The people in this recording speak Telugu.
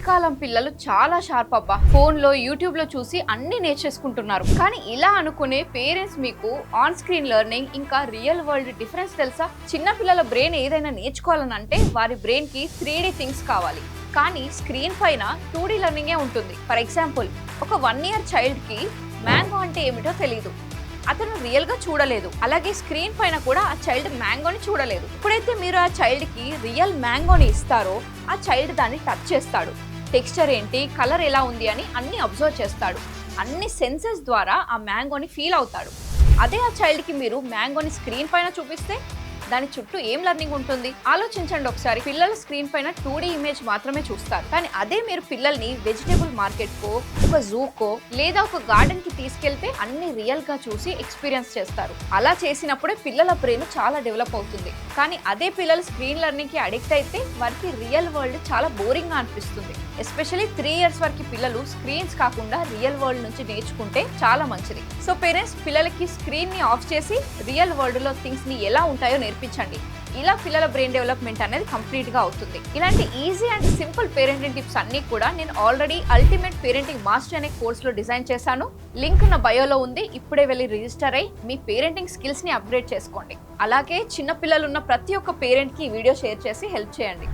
కాలం పిల్లలు చాలా షార్ప్ అబ్బా. ఫోన్లో యూట్యూబ్లో చూసి అన్ని నేర్చేసుకుంటున్నారు. కానీ ఇలా అనుకునే పేరెంట్స్ మీకు ఆన్ స్క్రీన్ లెర్నింగ్ ఇంకా రియల్ వరల్డ్ డిఫరెన్స్ తెలుసా? చిన్న పిల్లల బ్రెయిన్ ఏదైనా నేర్చుకోవాలనంటే వారి బ్రెయిన్ కి 3D థింగ్స్ కావాలి. కానీ స్క్రీన్ పైన 2D లెర్నింగే ఉంటుంది. ఫర్ ఎగ్జాంపుల్, ఒక 1 year చైల్డ్ కి మ్యాంగో అంటే ఏమిటో తెలియదు. అతను రియల్ గా చూడలేదు. అలాగే స్క్రీన్ పైన కూడా ఆ చైల్డ్ మ్యాంగోని చూడలేదు. ఎప్పుడైతే మీరు ఆ చైల్డ్ కి రియల్ మ్యాంగోని ఇస్తారో ఆ చైల్డ్ దాన్ని టచ్ చేస్తాడు. టెక్స్చర్ ఏంటి, కలర్ ఎలా ఉంది అని అన్ని అబ్జర్వ్ చేస్తాడు. అన్ని సెన్సెస్ ద్వారా ఆ మ్యాంగోని ఫీల్ అవుతాడు. అదే ఆ చైల్డ్ కి మీరు మ్యాంగోని స్క్రీన్ పైన చూపిస్తే దాని చుట్టూ ఏం లెర్నింగ్ ఉంటుంది? ఆలోచించండి ఒకసారి. పిల్లలు స్క్రీన్ పైన 2D ఇమేజ్ మాత్రమే చూస్తారు. కానీ అదే మీరు పిల్లల్ని వెజిటేబుల్ మార్కెట్ కో, ఒక జూకో లేదా ఒక గార్డెన్ కి తీసుకెళ్తే అన్ని రియల్ గా చూసి ఎక్స్పీరియన్స్ చేస్తారు. అలా చేసినప్పుడే పిల్లల బ్రెయిన్ చాలా డెవలప్ అవుతుంది. కానీ అదే పిల్లలు స్క్రీన్ లెర్నింగ్ కి అడిక్ట్ అయితే వారికి రియల్ వరల్డ్ చాలా బోరింగ్ గా అనిపిస్తుంది. ఎస్పెషల్లీ 3 years వరకు పిల్లలు స్క్రీన్స్ కాకుండా రియల్ వరల్డ్ నుంచి నేర్చుకుంటే చాలా మంచిది. సో పేరెంట్స్ పిల్లలకి స్క్రీన్ ని ఆఫ్ చేసి రియల్ వరల్డ్ లో థింగ్స్ ని ఎలా ఉంటాయో నేర్పించండి. ఇలా పిల్లల బ్రెయిన్ డెవలప్మెంట్ అనేది కంప్లీట్ గా అవుతుంది. ఇలాంటి easy and simple parenting tips అన్ని కూడా నేను ఆల్రెడీ అల్టిమేట్ పేరెంటింగ్ మాస్టర్ అనే కోర్స్ లో డిజైన్ చేశాను. లింక్ నా బయోలో ఉంది. ఇప్పుడే వెళ్ళి రిజిస్టర్ అయ్యి మీ పేరెంటింగ్ స్కిల్స్ ని అప్గ్రేడ్ చేసుకోండి. అలాగే చిన్న పిల్లలు ఉన్న ప్రతి ఒక్క పేరెంట్ కి ఈ వీడియో షేర్ చేసి హెల్ప్ చేయండి.